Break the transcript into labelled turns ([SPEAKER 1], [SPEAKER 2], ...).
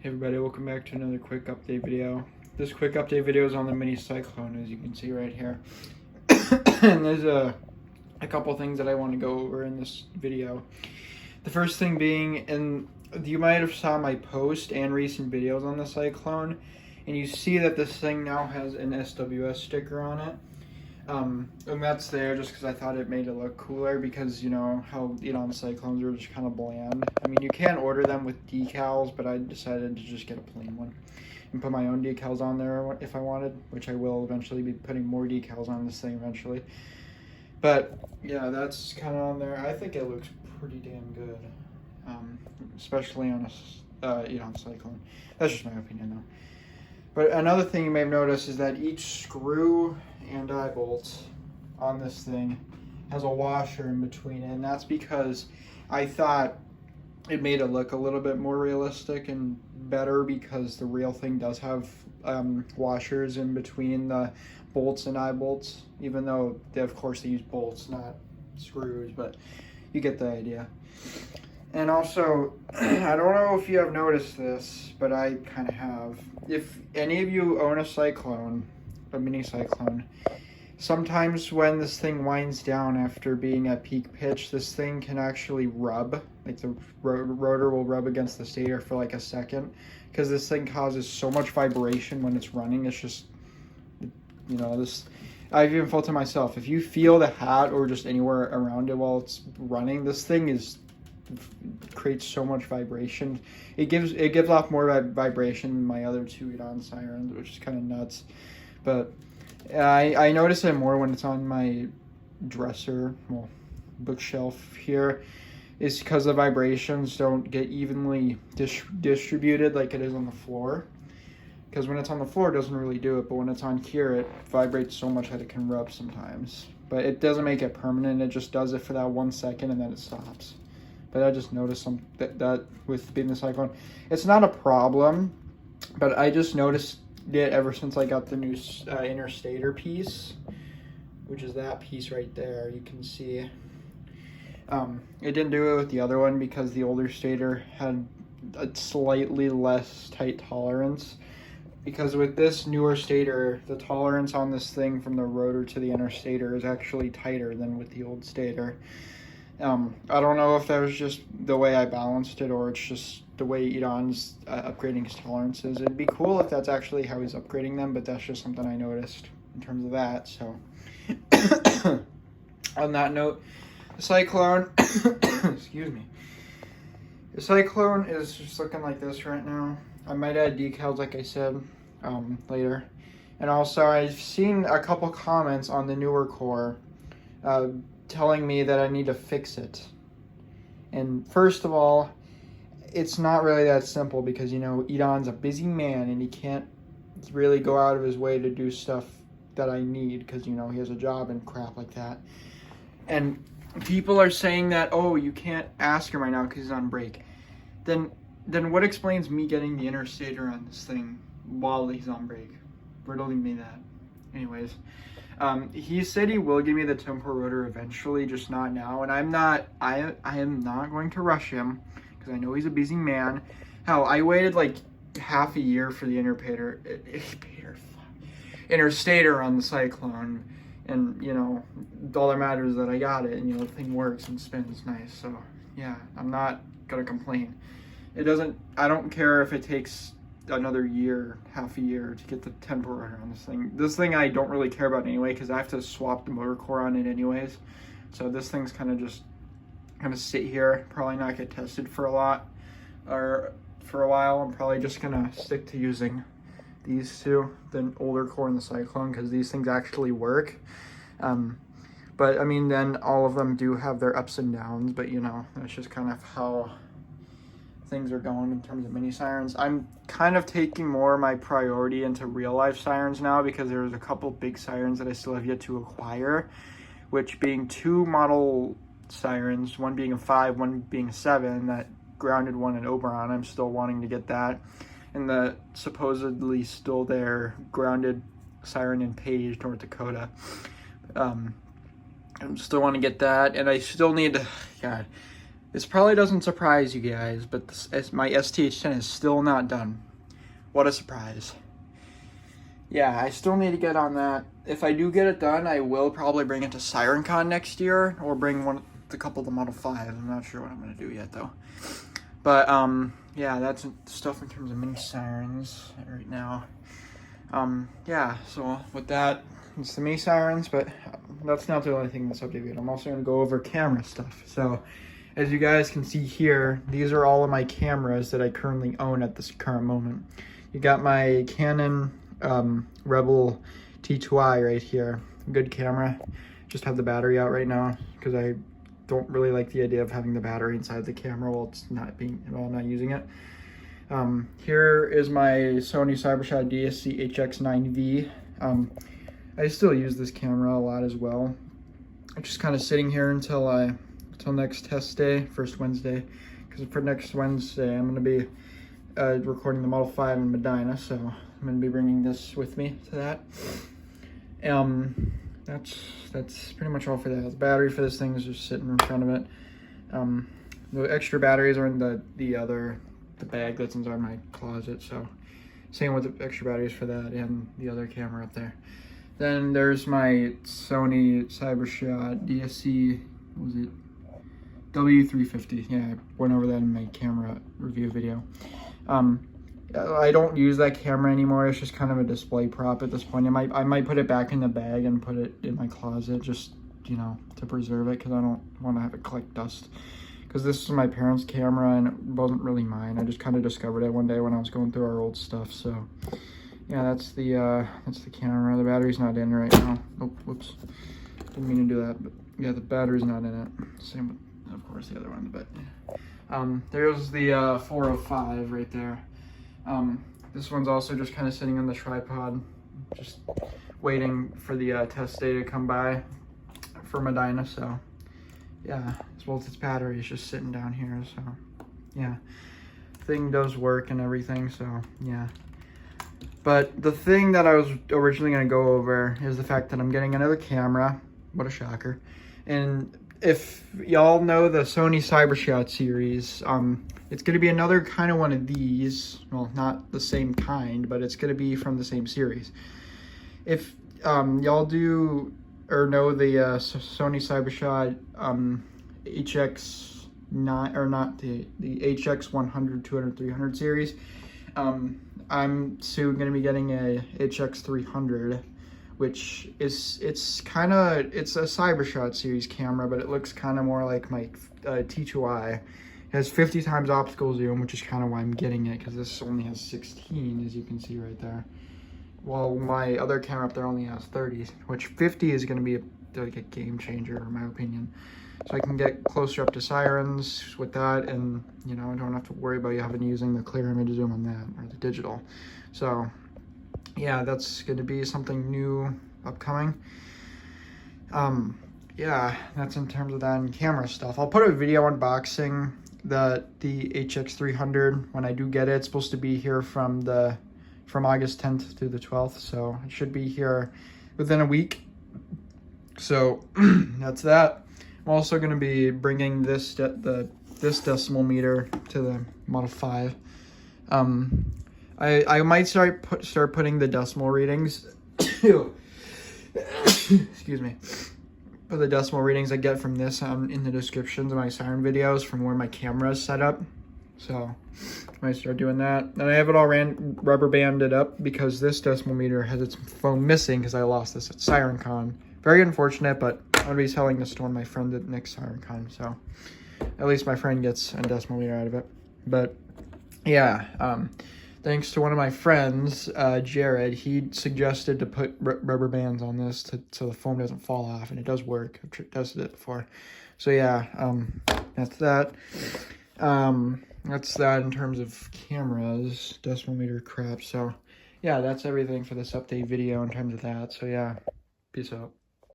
[SPEAKER 1] Hey everybody, welcome back to another quick update video. This quick update video is on the mini cyclone, as you can see right here. And there's a couple things that I want to go over in this video. The first thing being, and you might have saw my post and recent videos on the cyclone, and you see that this thing now has an SWS sticker on it. And that's there just because I thought it made it look cooler, because you know how cyclones are just kind of bland. I mean, you can order them with decals, but I decided to just get a plain one and put my own decals on there if I wanted, which I will eventually be putting more decals on this thing eventually. But yeah, that's kind of on there. I think it looks pretty damn good, especially on a cyclone. That's just my opinion though. But another thing you may have noticed is that each screw and eye bolt on this thing has a washer in between it, and that's because I thought it made it look a little bit more realistic and better, because the real thing does have washers in between the bolts and eye bolts, even though of course they use bolts, not screws, but you get the idea. And also, I don't know if you have noticed this, but I kind of have. If any of you own a cyclone, a mini cyclone, sometimes when this thing winds down after being at peak pitch, this thing can actually rub. Like the rotor will rub against the stator for like a second, because this thing causes so much vibration when it's running. It's just, I've even felt it myself. If you feel the hat or just anywhere around it while it's running, this thing creates so much vibration. It gives off more vibration than my other two Eton Sirens, which is kind of nuts. But I notice it more when it's on my dresser, bookshelf here, is because the vibrations don't get evenly distributed like it is on the floor. Because when it's on the floor, it doesn't really do it, but when it's on here, it vibrates so much that it can rub sometimes. But it doesn't make it permanent. It just does it for that 1 second and then it stops. But I just noticed that with being the cyclone, it's not a problem, but I just noticed it ever since I got the new inner stator piece, which is that piece right there. You can see it didn't do it with the other one because the older stator had a slightly less tight tolerance. Because with this newer stator, the tolerance on this thing from the rotor to the inner stator is actually tighter than with the old stator. I don't know if that was just the way I balanced it, or it's just the way Eton's upgrading his tolerances. It'd be cool if that's actually how he's upgrading them, but that's just something I noticed in terms of that. So on that note, the cyclone excuse me, the cyclone is just looking like this right now. I might add decals like I said later. And also I've seen a couple comments on the newer core telling me that I need to fix it. And first of all, it's not really that simple, because Eton's a busy man and he can't really go out of his way to do stuff that I need, because he has a job and crap like that. And people are saying that, oh, you can't ask him right now because he's on break. Then what explains me getting the inner stator on this thing while he's on break? Riddling me that. Anyways, he said he will give me the tempo rotor eventually, just not now. And I am not going to rush him, because I know he's a busy man. Hell, I waited like half a year for the inner stator on the cyclone, and all that matters is that I got it, and the thing works and spins nice. So yeah, I'm not gonna complain. I don't care if it takes another year, half a year, to get the tempo rotor on this thing. This thing I don't really care about anyway, because I have to swap the motor core on it anyways. So this thing's kind of just gonna sit here, probably not get tested for a while. I'm probably just gonna stick to using these two, the older core and the cyclone, because these things actually work. But I mean, then all of them do have their ups and downs, but that's just kind of how things are going in terms of mini sirens. I'm kind of taking more of my priority into real life sirens now, because there's a couple big sirens that I still have yet to acquire, which being 2 model sirens, one being a 5, one being a 7, that grounded one in Oberon. I'm still wanting to get that, and the supposedly still there grounded siren in Page, North Dakota. I still want to get that, and I still need to, This probably doesn't surprise you guys, but my STH10 is still not done. What a surprise. Yeah, I still need to get on that. If I do get it done, I will probably bring it to SirenCon next year, or bring a couple of the Model 5. I'm not sure what I'm going to do yet, though. But, yeah, that's stuff in terms of mini Sirens right now. Yeah, so with that, it's the mini Sirens, but that's not the only thing in this update video. I'm also going to go over camera stuff. So, as you guys can see here, these are all of my cameras that I currently own at this current moment. You got my Canon Rebel T2i right here. Good camera. Just have the battery out right now because I don't really like the idea of having the battery inside the camera while I'm not using it. Here is my Sony CyberShot DSC HX9V. I still use this camera a lot as well. I'm just kind of sitting here until next test day, first Wednesday, because for next Wednesday I'm going to be recording the Model 5 in Medina, so I'm going to be bringing this with me to that. That's pretty much all for that. The battery for this thing is just sitting in front of it. The extra batteries are in the bag that's inside my closet, so same with the extra batteries for that and the other camera up there. Then there's my Sony CyberShot DSC, what was it? W350. Yeah, I went over that in my camera review video. I don't use that camera anymore. It's just kind of a display prop at this point. I might put it back in the bag and put it in my closet, just, you know, to preserve it, because I don't want to have it collect dust. Because this is my parents' camera and it wasn't really mine. I just kind of discovered it one day when I was going through our old stuff. So yeah, that's the camera. The battery's not in right now. Oh, whoops, didn't mean to do that. But yeah, the battery's not in it. Same with, of course, the other one. But there's the 405 right there. This one's also just kind of sitting on the tripod, just waiting for the test day to come by for Medina. So yeah, as well as its battery is just sitting down here. So yeah, thing does work and everything. So yeah, but the thing that I was originally going to go over is the fact that I'm getting another camera. What a shocker. And if y'all know the Sony CyberShot series, it's going to be another kind of one of these. Well, not the same kind, but it's going to be from the same series. If y'all do or know the Sony CyberShot HX9, or not the HX 100, 200, 300 series, I'm soon going to be getting a HX 300, which is it's a CyberShot series camera, but it looks kind of more like my T2i. It has 50 times optical zoom, which is kind of why I'm getting it, because this only has 16, as you can see right there. While my other camera up there only has 30, which 50 is going to be like a game changer, in my opinion. So I can get closer up to Sirens with that, and you know, I don't have to worry about using the clear image zoom on that, or the digital. So yeah, that's going to be something new upcoming. Yeah, that's in terms of that and camera stuff. I'll put a video unboxing the HX300 when I do get it. It's supposed to be here from August 10th through the 12th, so it should be here within a week. So that's that. I'm also going to be bringing this decimal meter to the Model 5. I might start putting the decimal readings excuse me, for the decimal readings I get from this in the descriptions of my siren videos from where my camera is set up. So I might start doing that. And I have it all rubber banded up because this decimal meter has its phone missing because I lost this at SirenCon. Very unfortunate, but I'm going to be selling this to one of my friends at next SirenCon. So at least my friend gets a decimal meter out of it. But yeah, thanks to one of my friends, Jared, he suggested to put rubber bands on this so the foam doesn't fall off, and it does work. I've tested it before. So yeah, that's that. That's that in terms of cameras, decimal meter crap. So yeah, that's everything for this update video in terms of that. So yeah, peace out.